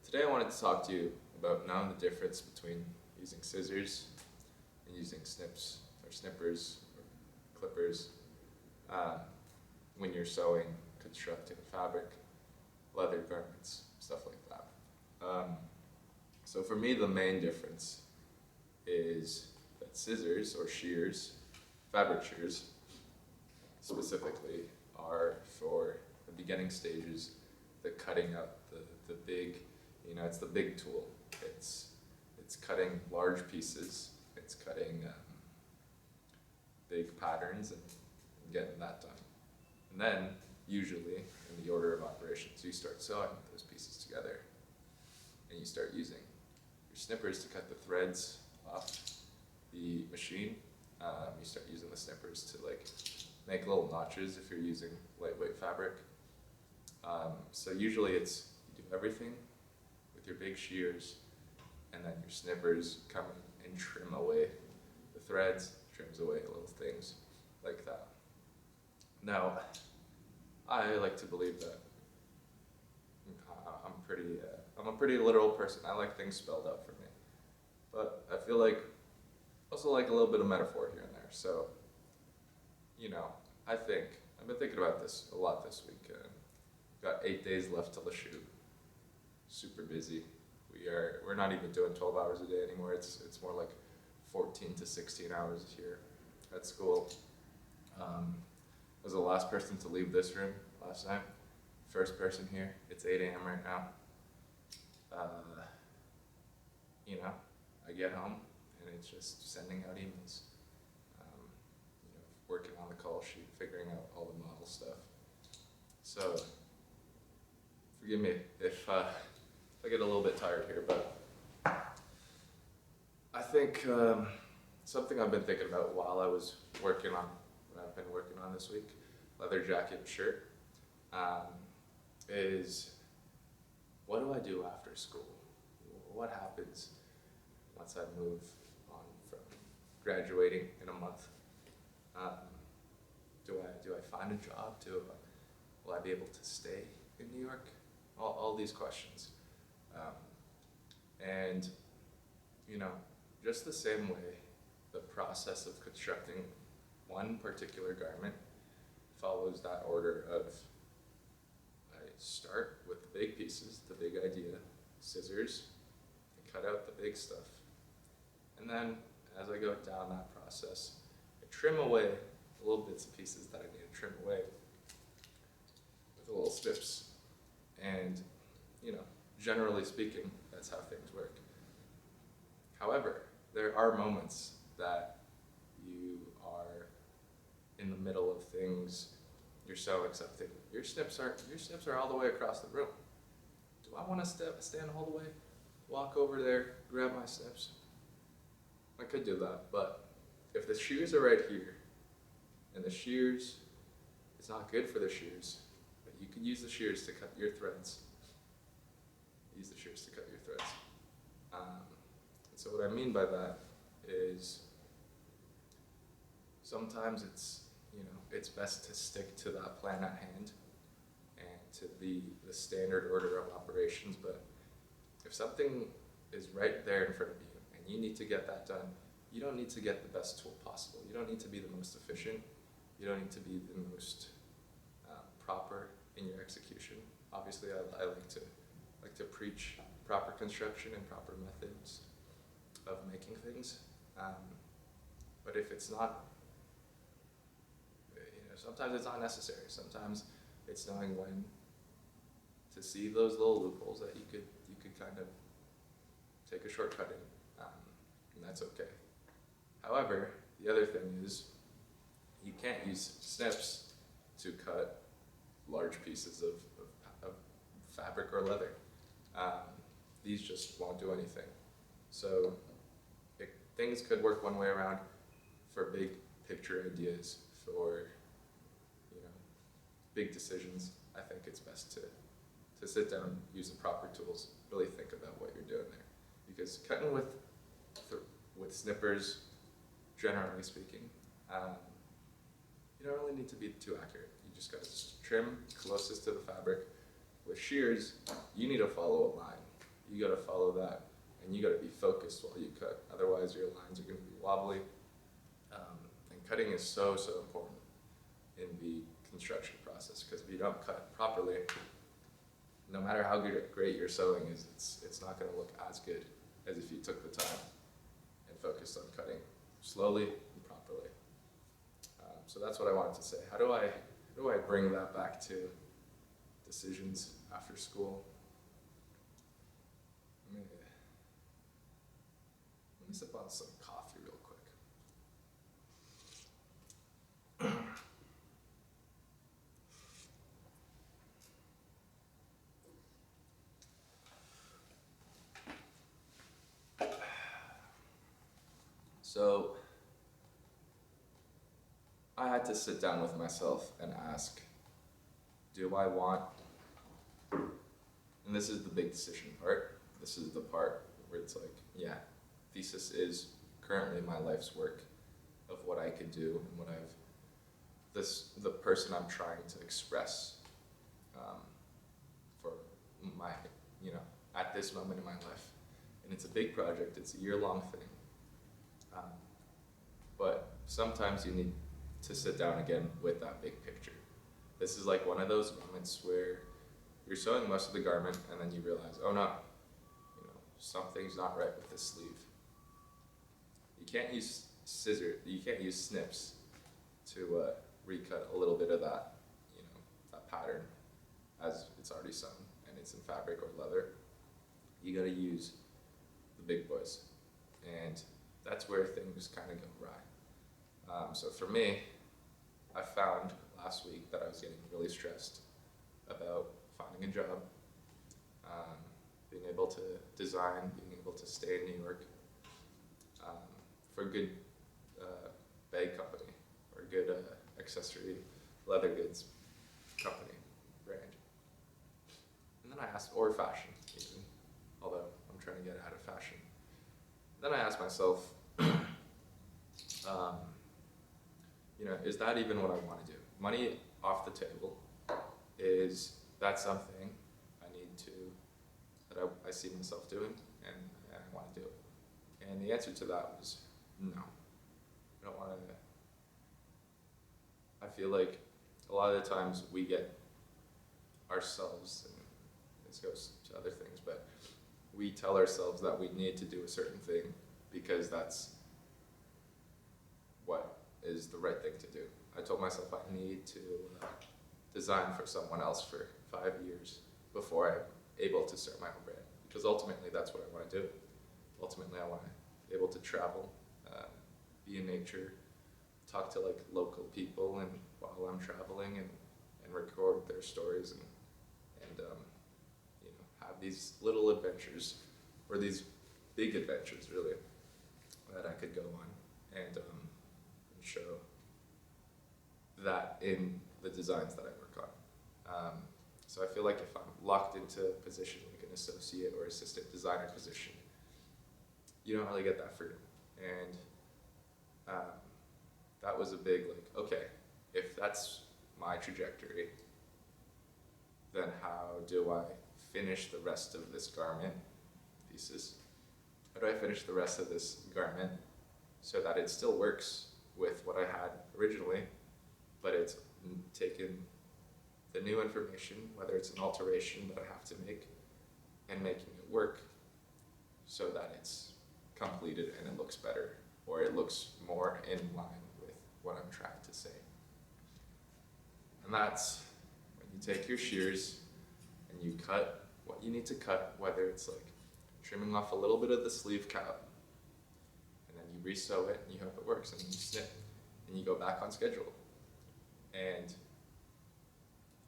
Today I wanted to talk to you about knowing the difference between using scissors and using snippers or clippers uh, when you're sewing, constructing fabric, leather garments, stuff like that. So for me, the main difference is that scissors or shears, fabric shears specifically, are for the beginning stages, the cutting up, the big, it's the big tool. It's cutting large pieces. It's cutting big patterns and getting that done. And then, usually, in the order of operations, you start sewing those pieces together, and you start using your snippers to cut the threads off the machine. You start using the snippers to make little notches if you're using lightweight fabric. So usually it's you do everything with your big shears, and then your snippers come and trim away the threads, trims away little things like that. Now, I like to believe that I'm a pretty literal person. I like things spelled out for me, but I feel like also like a little bit of metaphor here and there. So, I've been thinking about this a lot this week. Got 8 days left till the shoot. Super busy. We're not even doing 12 hours a day anymore. It's more like 14 to 16 hours here at school. I was the last person to leave this room last night. First person here. It's 8 a.m. right now. I get home and it's just sending out emails. Working on the call sheet, figuring out all the model stuff. So, forgive me if I get a little bit tired here, but I think something I've been thinking about while I was working on what I've been working on this week, leather jacket and shirt, is what do I do after school? What happens once I move on from graduating in a month? Do I find a job? Will I be able to stay in New York? All these questions. And, just the same way the process of constructing one particular garment follows that order of I start with the big pieces, the big idea, scissors, and cut out the big stuff. And then as I go down that process, I trim away the little bits and pieces that I need to trim away with the little snips. And, generally speaking, that's how things work. However, there are moments that you are in the middle of things, you're sewing something, your snips are all the way across the room. Do I want to stand all the way, walk over there, grab my snips? I could do that, but if the shears are right here, and the shears, it's not good for the shears, but you can use the shears to cut your threads. Use the shears to cut your threads. And so what I mean by that is sometimes it's best to stick to that plan at hand and to the standard order of operations, but if something is right there in front of you and you need to get that done, you don't need to get the best tool possible. You don't need to be the most efficient. You don't need to be the most proper in your execution. Obviously, I like to preach proper construction and proper methods of making things. But if it's not, sometimes it's not necessary. Sometimes it's knowing when to see those little loopholes that you could kind of take a shortcut in, and that's okay. However, the other thing is you can't use snips to cut large pieces of fabric or leather. These just won't do anything. So things could work one way around for big picture ideas, for big decisions. I think it's best to sit down, use the proper tools, really think about what you're doing there. Because cutting with snippers, generally speaking, you don't really need to be too accurate. You just gotta trim closest to the fabric. With shears, you need to follow a line. You gotta follow that, and you gotta be focused while you cut. Otherwise, your lines are gonna be wobbly. And cutting is so important in the construction process, because if you don't cut properly, no matter how great your sewing is, it's not gonna look as good as if you took the time and focused on cutting slowly and properly. So that's what I wanted to say. How do I bring that back to decisions after school? Let me sip on some coffee real quick. So I had to sit down with myself and ask, do I want, and this is the big decision part, this is the part where it's like, yeah, thesis is currently my life's work of what I could do and what the person I'm trying to express for my, at this moment in my life. And it's a big project, it's a year-long thing. But sometimes you need to sit down again with that big picture. This is like one of those moments where you're sewing most of the garment and then you realize, oh no, something's not right with this sleeve. You can't use you can't use snips to recut a little bit of that, that pattern as it's already sewn and it's in fabric or leather. You gotta use the big boys, and that's where things kind of go awry. So for me, I found last week that I was getting really stressed about finding a job, being able to design, being able to stay in New York for a good bag company or a good accessory leather goods company brand. And then I asked, or fashion even, although I'm trying to get out of fashion. Then I asked myself, is that even what I want to do? Money off the table, is that something that I see myself doing and I want to do it? And the answer to that was no. I don't want to. I feel like a lot of the times we get ourselves, and this goes to other things, but we tell ourselves that we need to do a certain thing because that's what is the right thing to do. I told myself I need to design for someone else for 5 years before I'm able to start my own brand, because ultimately that's what I want to do. Ultimately I want to be able to travel, be in nature, talk to like local people and while I'm traveling and record their stories and have these little adventures, or these big adventures really, that I could go on and show that in the designs that I work on. So I feel like if I'm locked into a position like an associate or assistant designer position, you don't really get that freedom. And that was a big okay, if that's my trajectory, then how do I finish the rest of this garment thesis? How do I finish the rest of this garment so that it still works with what I had originally, but it's taken the new information, whether it's an alteration that I have to make, and making it work so that it's completed and it looks better, or it looks more in line with what I'm trying to say. And that's when you take your shears and you cut what you need to cut, whether it's like trimming off a little bit of the sleeve cap, and then you re-sew it and you hope it works, and then you snip and you go back on schedule. And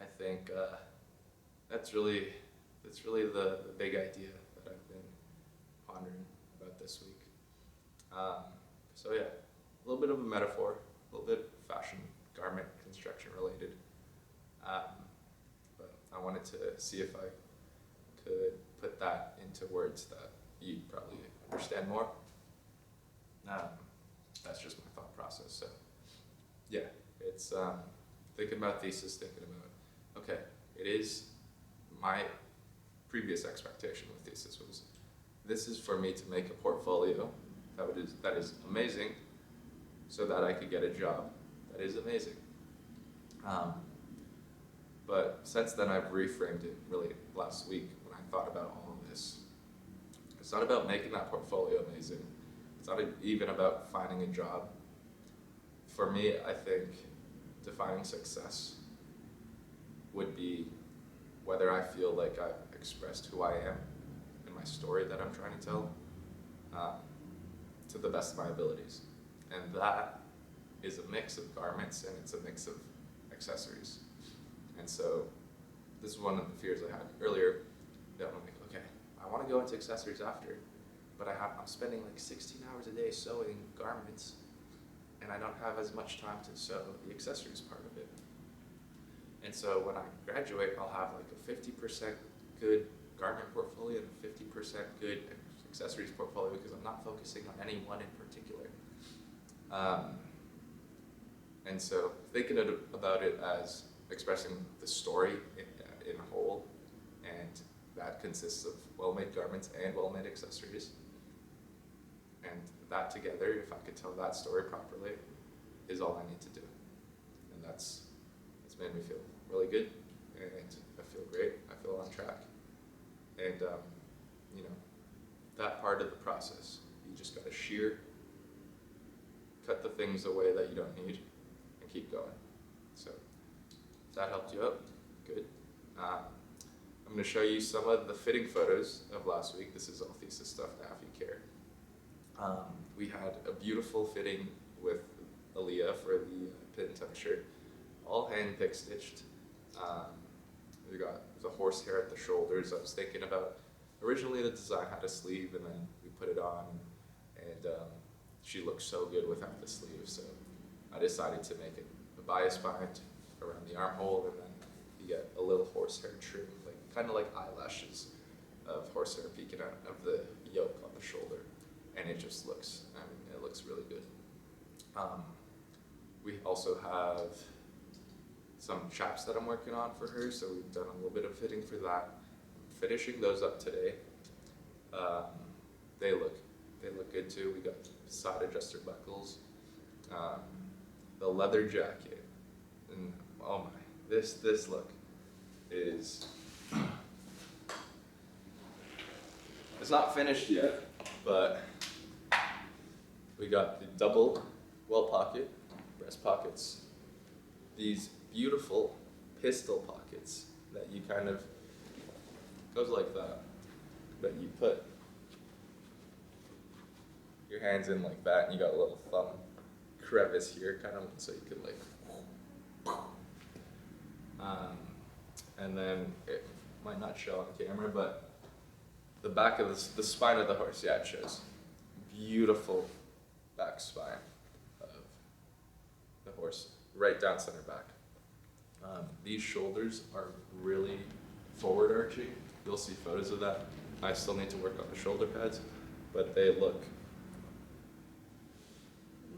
I think that's really the big idea that I've been pondering about this week. So yeah, a little bit of a metaphor, a little bit fashion, garment, construction related. But I wanted to see if I could put that into words that you'd probably understand more. That's just my thought process. So yeah, it's thinking about thesis, thinking about, okay, it is my previous expectation with Thesis was, this is for me to make a portfolio that is amazing, so that I could get a job that is amazing. But since then I've reframed it really last week when I thought about all of this. It's not about making that portfolio amazing. It's not even about finding a job. For me, I think defining success would be whether I feel like I've expressed who I am in my story that I'm trying to tell to the best of my abilities. And that is a mix of garments and it's a mix of accessories. And so this is one of the fears I had earlier, that I'm like, okay, I want to go into accessories after, but I'm spending like 16 hours a day sewing garments, and I don't have as much time to sew the accessories part of it. And so when I graduate, I'll have like a 50% good garment portfolio and a 50% good accessories portfolio, because I'm not focusing on any one in particular. And so thinking about it as expressing the story in whole, and that consists of well-made garments and well-made accessories. And that together, if I could tell that story properly, is all I need to do. And that's made me feel really good, and I feel great, I feel on track. And you know, that part of the process, you just gotta shear, cut the things away that you don't need, and keep going. So if that helped you out, good. I'm going to show you some of the fitting photos of last week. This is all Thesis stuff now, if you care. We had a beautiful fitting with Aaliyah for the pin tuck shirt, all hand pick stitched. We got the horsehair at the shoulders. I was thinking about, originally the design had a sleeve, and then we put it on, and she looked so good without the sleeve, so I decided to make it a bias bind around the armhole, and then you get a little horsehair trim, like kind of like eyelashes of horsehair peeking out of the yoke on the shoulder, and it just looks, I mean, it looks really good. We also have some chaps that I'm working on for her, so we've done a little bit of fitting for that. I'm finishing those up today. They look good too. We got side adjuster buckles, the leather jacket, and oh my, this look is, it's not finished yet, but we got the double well pocket, breast pockets, these beautiful pistol pockets that you kind of, goes like that, but you put your hands in like that, and you got a little thumb crevice here, kind of, so you could like, and then it might not show on camera, but the back of the spine of the horse, yeah, it shows. Beautiful back spine of the horse, right down center back. These shoulders are really forward arching. You'll see photos of that. I still need to work on the shoulder pads, but they look,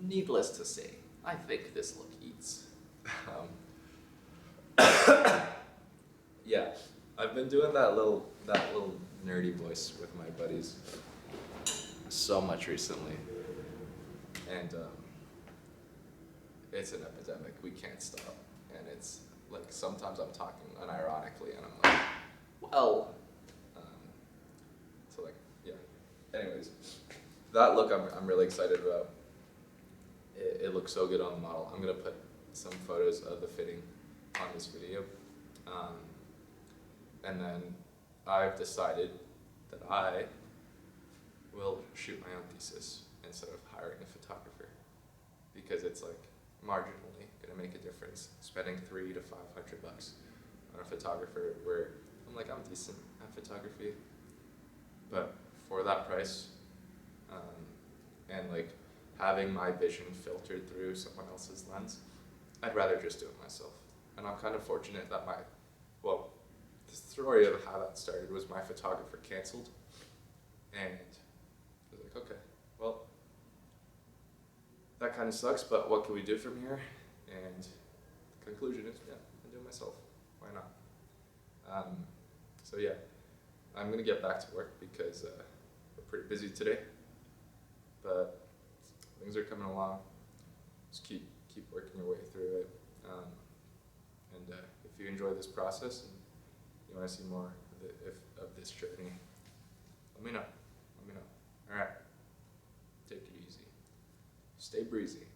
needless to say, I think this look eats. Yeah, I've been doing that little nerdy voice with my buddies so much recently, and it's an epidemic. We can't stop, and it's like sometimes I'm talking unironically, and I'm like, well, so like, yeah. Anyways, that look I'm really excited about. It looks so good on the model. I'm gonna put some photos of the fitting on this video. And then I've decided that I will shoot my own thesis instead of hiring a photographer, because it's like marginally gonna make a difference spending $300 to $500 on a photographer, where I'm like, I'm decent at photography, but for that price, and like having my vision filtered through someone else's lens, I'd rather just do it myself. And I'm kind of fortunate that the story of how that started was my photographer canceled, and I was like, okay, well, that kind of sucks, but what can we do from here? And the conclusion is, yeah, I do it myself. Why not? So yeah, I'm gonna get back to work because we're pretty busy today, but things are coming along. Just keep working your way through it. And if you enjoy this process and you want to see more of this journey, let me know. All right. Take it easy. Stay breezy.